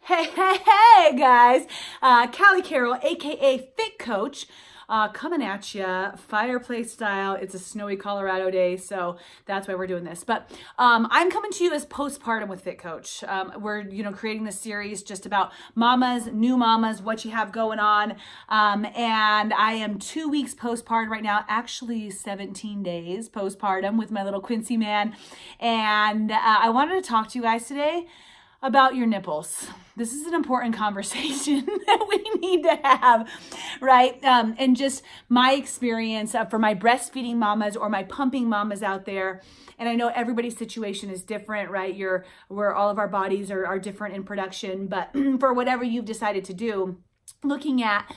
Hey, guys. Callie Carroll, aka Fit Coach, coming at you fireplace style. It's a snowy Colorado day, so that's why we're doing this. But I'm coming to you as postpartum with Fit Coach. We're creating this series just about mamas, new mamas, what you have going on. And I am 2 weeks postpartum right now, actually 17 days postpartum with my little Quincy man. And I wanted to talk to you guys today about your nipples. This is an important conversation that we need to have, right? And just my experience for my breastfeeding mamas or my pumping mamas out there. And I know everybody's situation is different, right? Where all of our bodies are different in production, but for whatever you've decided to do, looking at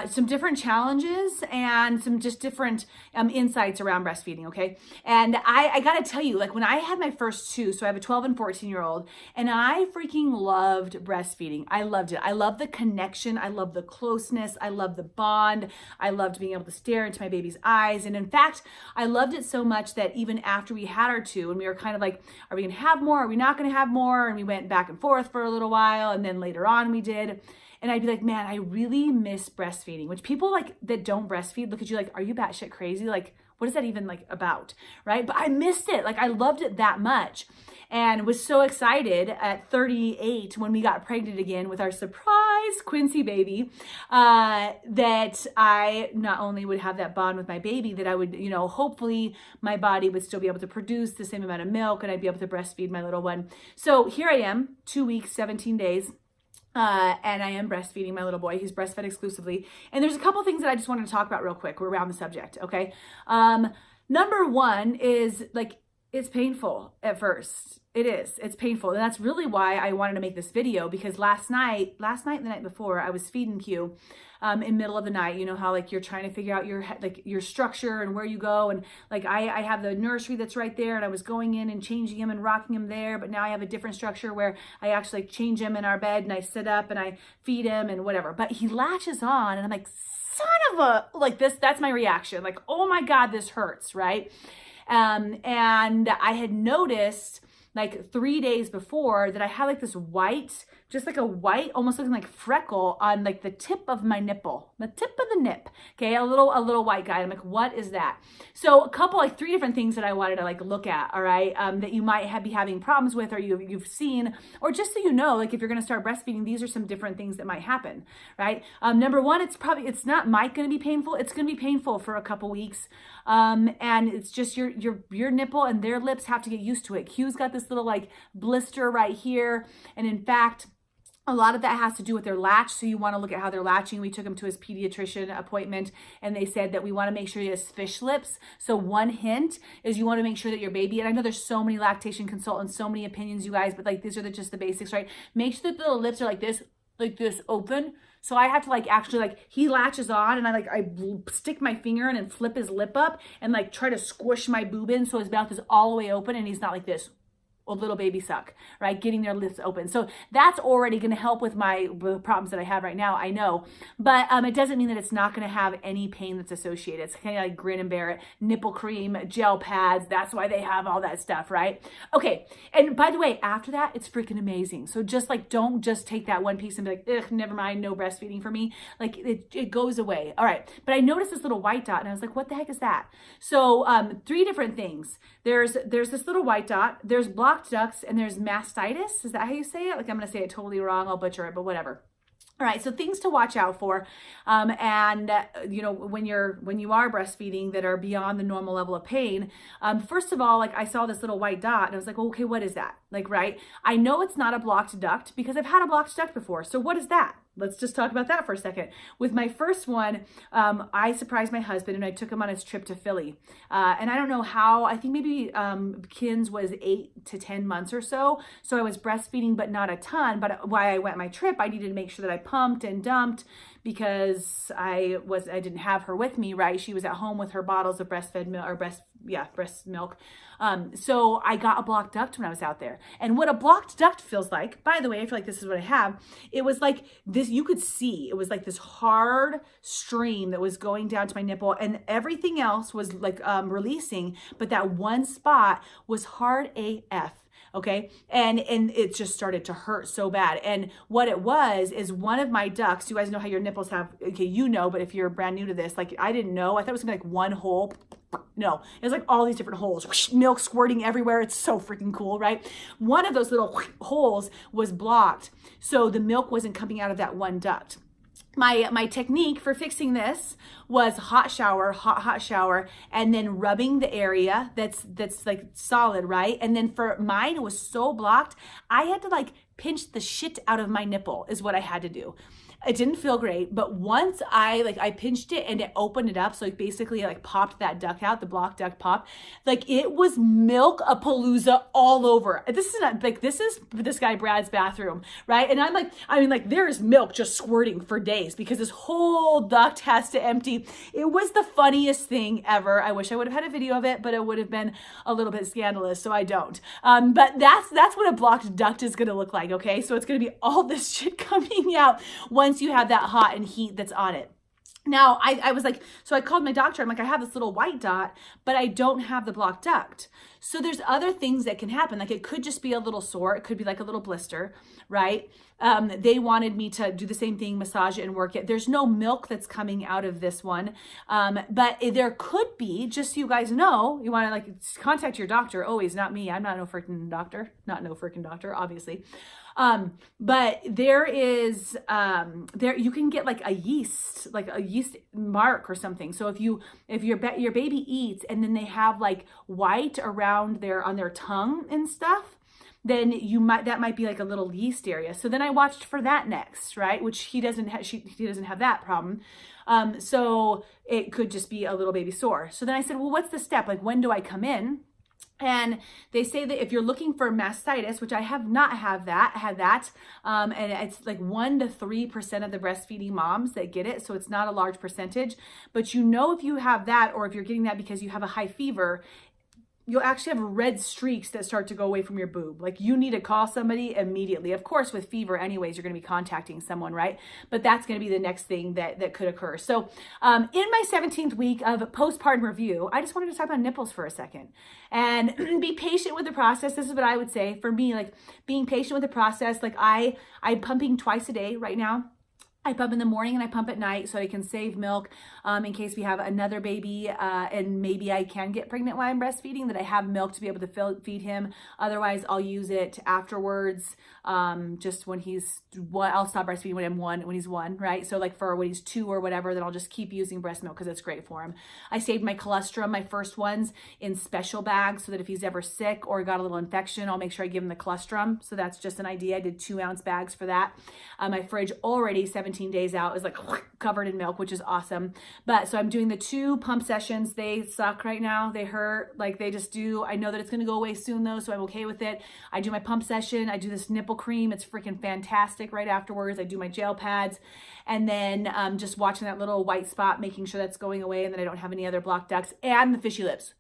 some different challenges and some just different insights around breastfeeding, okay? And I gotta tell you, like when I had my first two, so I have a 12 and 14-year-old, and I freaking loved breastfeeding. I loved it. I love the connection. I love the closeness. I love the bond. I loved being able to stare into my baby's eyes. And in fact, I loved it so much that even after we had our two, and we were kind of like, are we gonna have more? Are we not gonna have more? And we went back and forth for a little while, and then later on we did. And I'd be like, man, I really miss breastfeeding, which people like that don't breastfeed look at you like, are you batshit crazy? Like, what is that even like about, right? But I missed it. Like I loved it that much and was so excited at 38 when we got pregnant again with our surprise Quincy baby, that I not only would have that bond with my baby, that I would, hopefully my body would still be able to produce the same amount of milk and I'd be able to breastfeed my little one. So here I am, 2 weeks, 17 days. And I am breastfeeding my little boy. He's breastfed exclusively. And there's a couple things that I just wanted to talk about real quick around the subject, okay? Number one is like, it's painful at first. It is. It's painful. And that's really why I wanted to make this video, because last night and the night before, I was feeding Q in middle of the night. You know how like you're trying to figure out your structure and where you go. And like I have the nursery that's right there, and I was going in and changing him and rocking him there. But now I have a different structure where I actually like change him in our bed and I sit up and I feed him and whatever. But he latches on and I'm like, son of a, like this, that's my reaction. Like, oh my God, this hurts, right? And I had noticed like 3 days before that I had like this white, just like a white, almost looking like freckle on like the tip of my nipple, the tip of the nip. Okay. A little white guy. I'm like, what is that? So a couple, like 3 different things that I wanted to like look at. All right. That you might be having problems with, or you've seen, or just so you know, like if you're going to start breastfeeding, these are some different things that might happen. Right. Number one, it's not going to be painful. It's going to be painful for a couple weeks. And it's just your nipple and their lips have to get used to it. Q's got this little like blister right here. And in fact, a lot of that has to do with their latch. So you want to look at how they're latching. We took him to his pediatrician appointment and they said that we want to make sure he has fish lips. So one hint is you want to make sure that your baby, and I know there's so many lactation consultants, so many opinions, you guys, but like these are just the basics, right? Make sure that the lips are like this open. So I have to like actually like he latches on and I stick my finger in and flip his lip up and like try to squish my boob in so his mouth is all the way open and he's not like this. A little baby suck, right? Getting their lips open. So that's already going to help with the problems that I have right now, I know. But it doesn't mean that it's not going to have any pain that's associated. It's kind of like grin and bear it, nipple cream, gel pads. That's why they have all that stuff, right? Okay. And by the way, after that, it's freaking amazing. So just like, don't just take that one piece and be like, ugh, never mind, no breastfeeding for me. Like it goes away. All right. But I noticed this little white dot and I was like, what the heck is that? So 3 different things. There's this little white dot. There's blocked ducts and there's mastitis. Is that how you say it? Like I'm going to say it totally wrong. I'll butcher it, but whatever. All right. So things to watch out for. When you are breastfeeding that are beyond the normal level of pain, first of all, like I saw this little white dot and I was like, well, okay, what is that? Like, right. I know it's not a blocked duct because I've had a blocked duct before. So what is that? Let's just talk about that for a second. With my first one, I surprised my husband and I took him on his trip to Philly. And I don't know how, I think maybe Kins was 8 to 10 months or so. So I was breastfeeding, but not a ton. But while I went on my trip, I needed to make sure that I pumped and dumped because I didn't have her with me, right? She was at home with her bottles of breastfed milk or breast milk. So I got a blocked duct when I was out there. And what a blocked duct feels like, by the way, I feel like this is what I have. It was like this, you could see, it was like this hard stream that was going down to my nipple and everything else was like releasing, but that one spot was hard AF. Okay. And it just started to hurt so bad. And what it was is one of my ducts, you guys know how your nipples have, okay, you know, but if you're brand new to this, like I didn't know, I thought it was gonna be like one hole. No, it's like all these different holes, milk squirting everywhere. It's so freaking cool, right? One of those little holes was blocked, so the milk wasn't coming out of that one duct. My technique for fixing this was hot shower, and then rubbing the area that's like solid, right? And then for mine, it was so blocked, I had to like pinch the shit out of my nipple is what I had to do. It didn't feel great, but once I pinched it and it opened it up, so like basically like popped that duct out, the block duct popped, like it was milk-a-palooza all over. This is not like, this is this guy Brad's bathroom, right? And I mean like there's milk just squirting for days because this whole duct has to empty. It was the funniest thing ever. I wish I would have had a video of it, but it would have been a little bit scandalous, so I don't. But that's what a blocked duct is gonna look like, okay? So it's gonna be all this shit coming out once you have that hot and heat that's on it. Now, I was like, so I called my doctor. I'm like, I have this little white dot, but I don't have the blocked duct. So there's other things that can happen. Like it could just be a little sore. It could be like a little blister, right? They wanted me to do the same thing, massage it and work it. There's no milk that's coming out of this one. But there could be, just so you guys know, you want to like contact your doctor always, not me. I'm not no freaking doctor, obviously. But there is, you can get like a yeast mark or something. So if your baby eats and then they have like white around on their tongue and stuff, then that might be like a little yeast area. So then I watched for that next, right? Which he doesn't have that problem. So it could just be a little baby sore. So then I said, well, what's the step? Like, when do I come in? And they say that if you're looking for mastitis, which I have not had that, and it's like 1 to 3% of the breastfeeding moms that get it. So it's not a large percentage, but you know, if you have that, or if you're getting that because you have a high fever, you'll actually have red streaks that start to go away from your boob. Like you need to call somebody immediately. Of course, with fever anyways, you're gonna be contacting someone, right? But that's gonna be the next thing that could occur. So in my 17th week of postpartum review, I just wanted to talk about nipples for a second and be patient with the process. This is what I would say for me, like being patient with the process. Like I'm pumping twice a day right now. I pump in the morning and I pump at night so I can save milk in case we have another baby and maybe I can get pregnant while I'm breastfeeding, that I have milk to be able to feed him. Otherwise, I'll use it afterwards, just when I'll stop breastfeeding when he's one, right? So like for when he's 2 or whatever, then I'll just keep using breast milk because it's great for him. I saved my colostrum, my first ones, in special bags so that if he's ever sick or got a little infection, I'll make sure I give him the colostrum. So that's just an idea. I did 2-ounce bags for that. My fridge already 17 days out is like covered in milk, which is awesome. But so I'm doing the 2 pump sessions. They suck right now. They hurt, like they just do. I know that it's going to go away soon though, so I'm okay with it. I do my pump session. I do this nipple cream. It's freaking fantastic right afterwards. I do my gel pads, and then just watching that little white spot, making sure that's going away and that I don't have any other blocked ducts, and the fishy lips.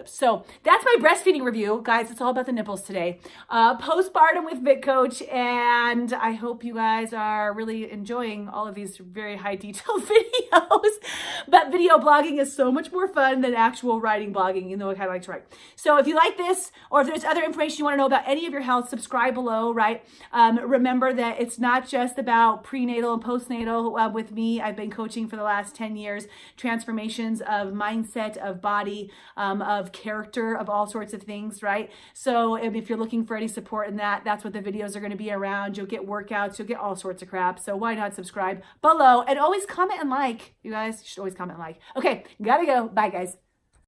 So that's my breastfeeding review, guys. It's all about the nipples today. Postpartum with Fit Coach, and I hope you guys are really enjoying all of these very high detailed videos. But video blogging is so much more fun than actual writing blogging, even though I kind of like to write. So if you like this, or if there's other information you want to know about any of your health, subscribe below, right? Remember that it's not just about prenatal and postnatal with me. I've been coaching for the last 10 years, transformations of mindset, of body, of character, of all sorts of things, right? So if you're looking for any support in that, that's what the videos are going to be around. You'll get workouts, you'll get all sorts of crap. So why not subscribe below, and always comment and like. You guys should always comment and like. Okay, gotta go. Bye, guys.